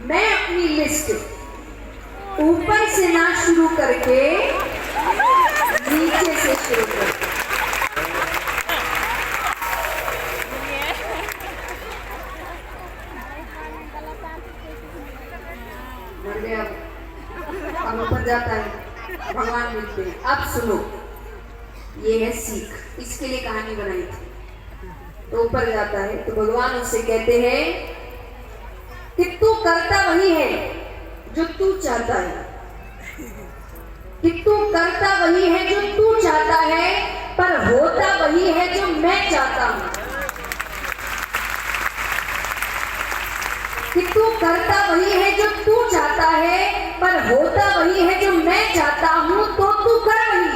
मैं अपनी लिस्ट ऊपर से ना शुरू करके नीचे से शुरू कर। अब ऊपर जाता है, भगवान मिलते हैं। अब सुनो, ये है सीख, इसके लिए कहानी बनाई थी। तो ऊपर जाता है तो भगवान उससे कहते हैं कि तू करता वही है जो तू चाहता है, कि तू करता वही है जो तू चाहता है, पर होता वही है जो मैं चाहता हूं। कि तू करता वही है जो तू चाहता है, पर होता वही है जो मैं चाहता हूं। तो तू कर वही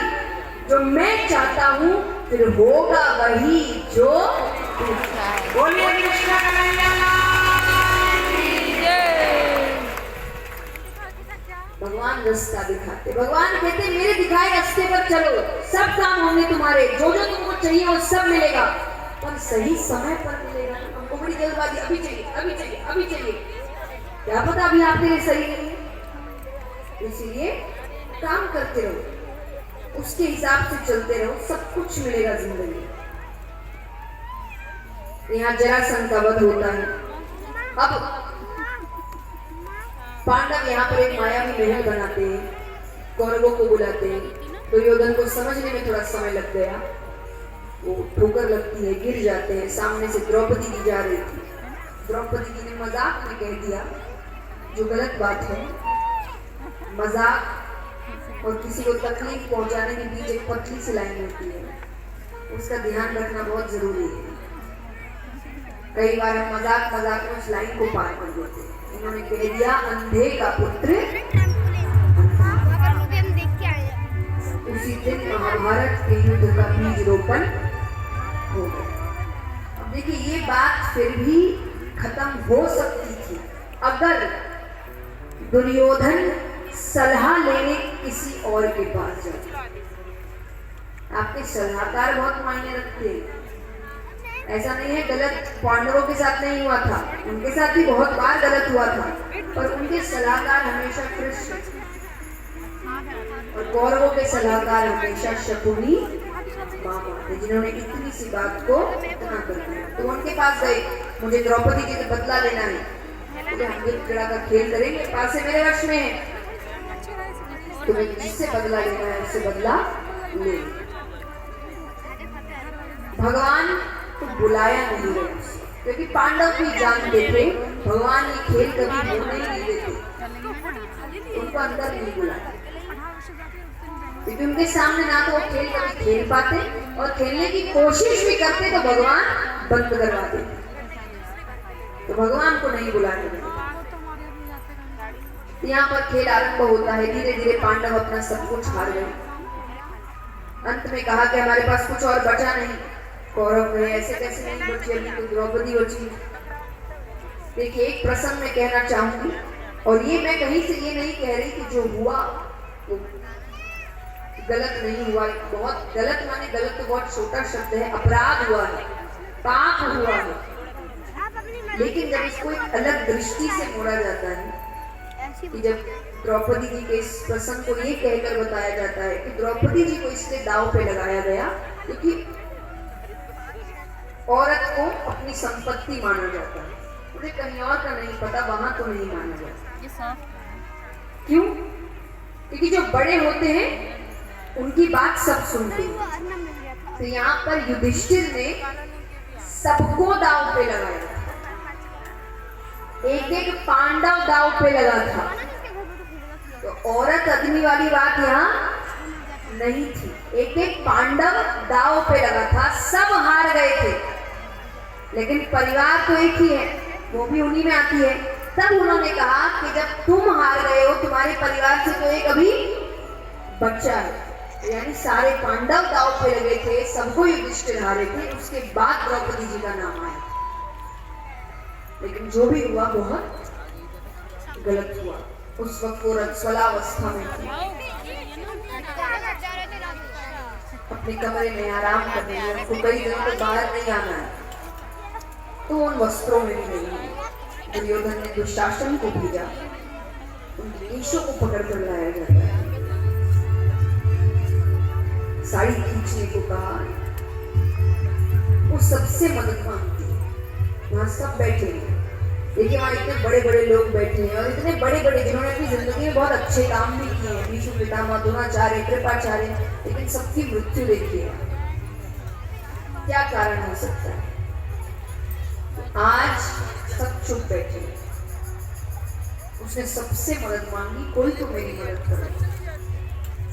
जो मैं चाहता हूं, फिर होगा वही जो तू चाहे। बोलिए कृष्ण कन्हैया लाल की जय। भगवान रास्ता दिखाते, भगवान कहते मेरे दिखाए रास्ते पर चलो, सब काम होंगे तुम्हारे, जो जो तुमको चाहिए वो सब मिलेगा, पर सही समय पर मिलेगा। हमको बड़ी जल्दबाजी, अभी चाहिए, अभी चाहिए, अभी चाहिए, क्या पता अभी आपके लिए सही नहीं है। इसलिए काम करते रहो, उसके हिसाब से चलते रहो, सब कुछ मिलेगा जिंदगी। यहाँ जरासंध का वध होता है। अब पांडव यहाँ पर एक मायावी महल बनाते हैं, कौरवों को बुलाते हैं। दुर्योधन को समझने में थोड़ा समय लग गया, वो ठोकर लगती है, गिर जाते हैं। सामने से द्रौपदी जी जा रही थी, द्रौपदी जी ने मजाक में कह दिया, जो गलत बात है। मजाक और किसी को तकलीफ पहुंचाने के बीच एक पतली सी लाइन होती है, उसका ध्यान रखना बहुत जरूरी है। कई बार हम मजाक में उस लाइन को पार कर देते हैं। इन्होंने कह दिया, अंधे का पुत्र। उसी दिन महाभारत के युद्ध का बीज रोपण हो गया। अब देखिए, ये बात फिर भी खत्म हो सकती थी अगर दुर्योधन सलाह लेने किसी और के पास जाते। आपके सलाहकार बहुत मायने रखते हैं। ऐसा नहीं है गलत पांडवों के साथ नहीं हुआ था, उनके साथ भी बहुत बार गलत हुआ था, पर उनके सलाहकार हमेशा कृष्ण और कौरवों के सलाहकार हमेशा शकुनी मामा थे, जिन्होंने इतनी सी बात को इतना कर दिया। तो उनके पास गए, मुझे द्रौपदी जी से बदला लेना है, बोले हम गिरगिड़ा का खेल करेंगे, पास मेरे वश में है, तुम्हें जिससे बदला लेना है उससे बदला ले। भगवान तो बुलाया नहीं गया, क्योंकि पांडव भी जानते थे भगवान ये खेल कभी होने नहीं देते, उनको अंदर नहीं बुलाया, क्योंकि उनके सामने ना तो वो खेल कभी खेल पाते, और खेलने की कोशिश भी करते तो भगवान बंद करवा देते, तो भगवान को नहीं बुलाने देते। यहाँ पर खेल आरंभ होता है। धीरे धीरे पांडव अपना सब कुछ हार गए। अंत में कहा कि हमारे पास कुछ और बचा नहीं। कौरव गए, ऐसे कैसे नहीं बची, अभी तो द्रौपदी बची। देखिए, एक प्रसंग में कहना चाहूंगी, और ये मैं कहीं से ये नहीं कह रही कि जो हुआ तो गलत नहीं हुआ। बहुत गलत माने, गलत तो बहुत छोटा शब्द है, अपराध हुआ है, पाप हुआ है, लेकिन जब इसको एक अलग दृष्टि से मोड़ा जाता है, कि जब द्रौपदी जी के इस प्रसंग को ये कहकर बताया जाता है कि द्रौपदी जी को इसलिए दांव पे लगाया गया क्योंकि औरत को अपनी संपत्ति माना जाता है। मुझे कहीं और का नहीं पता, वहां तो नहीं माना जाता। क्यों? क्योंकि जो बड़े होते हैं उनकी बात सब सुनते हैं। तो यहाँ पर युधिष्ठिर ने सबको दांव पे लगाया, एक एक पांडव दांव पे लगा था। तो औरत आदमी वाली बात यहाँ नहीं थी, एक एक पांडव दांव पे लगा था, सब हार गए थे, लेकिन परिवार तो एक ही है, वो भी उन्हीं में आती है। तब उन्होंने कहा कि जब तुम हार गए हो, तुम्हारे परिवार से तो एक अभी बच्चा है, यानी सारे पांडव दांव पे लगे थे, सबको युधिष्ठिर हारे थे। उसके बाद द्रौपदी जी का नाम आया, लेकिन जो भी हुआ बहुत गलत हुआ। उस वक्त वो रजस्वलावस्था में थी, अपने कमरे में आराम कर रही है, कई दिनों तक बाहर नहीं आना है, तो उन वस्त्रों में भी नहीं है। दुर्योधन ने दुशासन को भेजा, उनके केशों को पकड़ कर लाया जाता है, साड़ी खींचने को कहा। वो सबसे मदद मांगती है। वहां सब बैठे हैं, देखिए वहां इतने बड़े बड़े लोग बैठे हैं और इतने बड़े बड़े जिन्होंने अपनी जिंदगी में बहुत अच्छे काम भी किए हैं, भीष्म पितामह, द्रोणाचार्य, कृपाचार्य, लेकिन सबकी मृत्यु देखिए। क्या कारण हो सकता है? आज सब चुप बैठे हैं। उसने सबसे मदद मांगी, कोई तो मेरी मदद करे।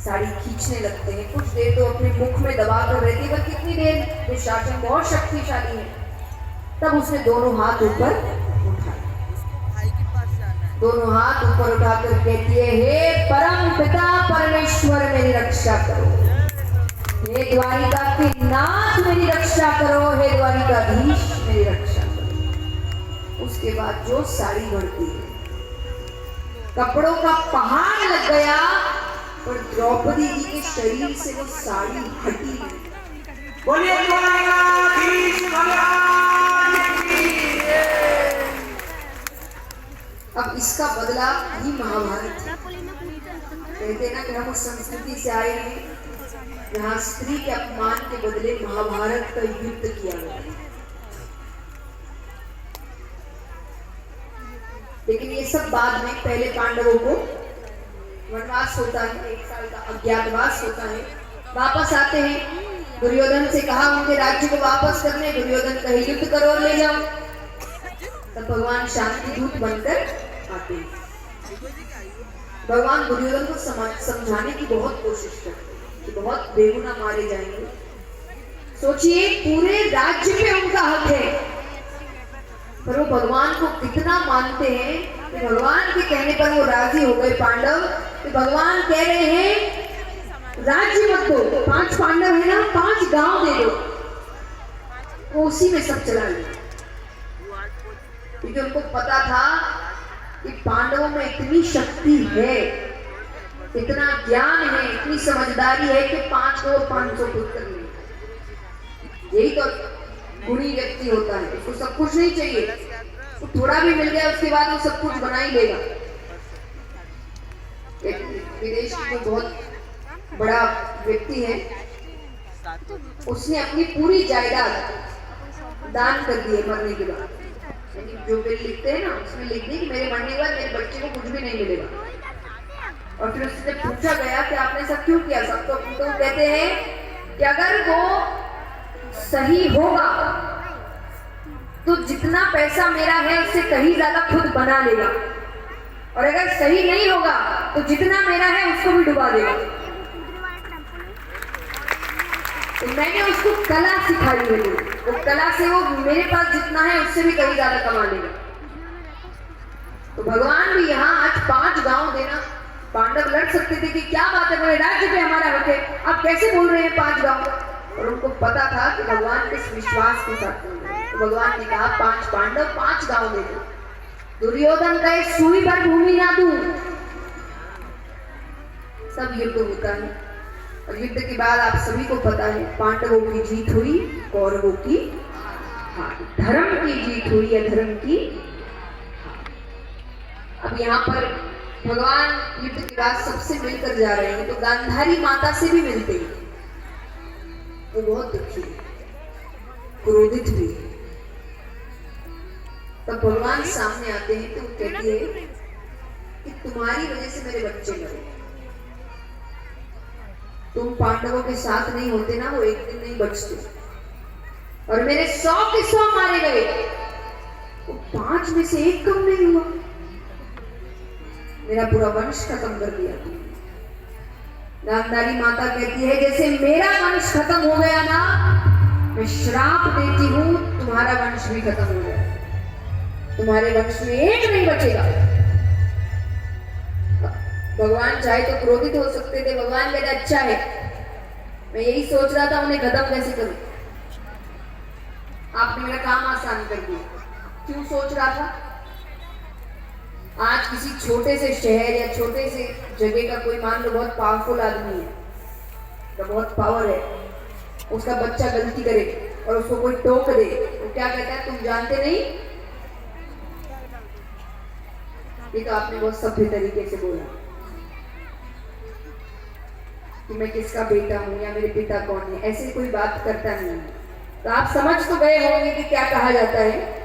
साड़ी खींचने लगते हैं, कुछ देर तो अपने मुख में दबा कर रहती है, पर कितनी देर? दुशासन बहुत शक्तिशाली है। तब उसने दोनों हाथ ऊपर उठाए, दोनों हाथ ऊपर उठाकर कहती है, हे परम पिता परमेश्वर मेरी रक्षा करो, हे द्वारिका के नाथ मेरी रक्षा करो, हे द्वारिकाधीश मेरी रक्षा करो। उसके बाद जो साड़ी बढ़ती है, कपड़ों का पहाड़ लग गया, पर द्रौपदी जी के शरीर से वो साड़ी हटी नहीं। बोलिए द्वारिकाधीश भगवान की जय। अब इसका बदला ही महाभारत है। कहते हैं ना कि हम उस संस्कृति से आए हैं जहाँ स्त्री के अपमान के बदले महाभारत का युद्ध किया गया। लेकिन ये सब बाद में, पहले पांडवों को वनवास होता है, 1 साल का अज्ञातवास होता है, वापस आते हैं। दुर्योधन से कहा उनके राज्य को वापस करने, दुर्योधन कहे युद्ध करो और ले जाओ। तब भगवान शांति दूत बनकर आते हैं। भगवान दुर्योधन को समझाने की बहुत कोशिश करते हैं कि बहुत बेगुनाह मारे जाएंगे। सोचिए, पूरे राज्य पे उनका हक है, पर वो भगवान को कितना मानते हैं कि भगवान के कहने पर वो राजी हो गए पांडव। कि भगवान कह रहे हैं राज्य मत दो, 5 पांडव है ना, 5 गांव दे दो, वो उसी में सब चला लिया। क्योंकि उनको पता था कि पांडवों में इतनी शक्ति है, इतना ज्ञान है, इतनी समझदारी है कि 5 को और 500 को कर ले। यही तो गुणी व्यक्ति होता है, उसको सब कुछ नहीं चाहिए, तो थोड़ा भी मिल गया उसके बाद वो सब कुछ बना ही लेगा। एक विदेश की कोई बहुत बड़ा व्यक्ति है, उसने अपनी पूरी जायदाद दान कर दी है मरने के बाद। जो बिल लिखते हैं ना, उसमें लिख दी कि मेरे मरने के बाद मेरे बच्चे को कुछ भी नहीं मिलेगा। और फिर उससे पूछा गया कि आपने सब क्यों किया? सब तो कहते हैं कि अगर वो सही होगा तो जितना पैसा मेरा है उससे कहीं ज्यादा खुद बना लेगा, और अगर सही नहीं होगा तो जितना मेरा है उसको भी डुबा देगा। तो मैंने उसको कला सिखाई है, वो कला से वो मेरे पास जितना है उससे भी कहीं ज्यादा कमा लेगा। तो भगवान भी यहाँ आज 5 गांव देना, पांडव लड़ सकते थे कि क्या बात है, मेरे राज्य पे हमारा हक है, आप कैसे बोल रहे हैं 5 गांव? और उनको पता था कि भगवान किस विश्वास के साथ बोल रहे हैं। तो भगवान ने कहा 5 पांडव 5 गांव दे दो। दुर्योधन का एक सुई भर भूमि ना दूं। सब युद्ध होता है, और युद्ध के बाद आप सभी को पता है पांडवों की जीत हुई, कौरवों की हार। धर्म की जीत हुई या धर्म की हार। अब यहाँ पर भगवान युद्ध के बाद सबसे मिलकर जा रहे हैं, तो गांधारी माता से भी मिलते हैं। वो बहुत दुखी है, क्रोधित भी है। तब भगवान सामने आते हैं तो वो कहती है कि तुम्हारी वजह से मेरे बच्चे मरे, तुम पांडवों के साथ नहीं होते ना, वो एक दिन नहीं बचते, और मेरे 100 के 100 मारे गए, वो 5 में से 1 कम नहीं हुआ, मेरा पूरा वंश खत्म कर दिया तुमने। गांधारी माता कहती है जैसे मेरा वंश खत्म हो गया ना, मैं श्राप देती हूँ तुम्हारा वंश भी खत्म हो गया, तुम्हारे वंश में 1 नहीं बचेगा। भगवान चाहे तो क्रोधित हो सकते थे, भगवान कहते अच्छा है, मैं यही सोच रहा था उन्हें खत्म कैसे करूं, आपने मेरा काम आसान कर दिया। क्यों सोच रहा था? आज किसी छोटे से शहर या छोटे से जगह का कोई मान लो बहुत पावरफुल आदमी है, तो बहुत पावर है, उसका बच्चा गलती करे और उसको कोई टोक दे, तो क्या कहता है तुम जानते नहीं ये तो आपने बहुत सभ्य तरीके से बोला कि मैं किसका बेटा हूँ या मेरे पिता कौन है, ऐसे कोई बात करता नहीं है। तो आप समझ तो गए होंगे कि क्या कहा जाता है।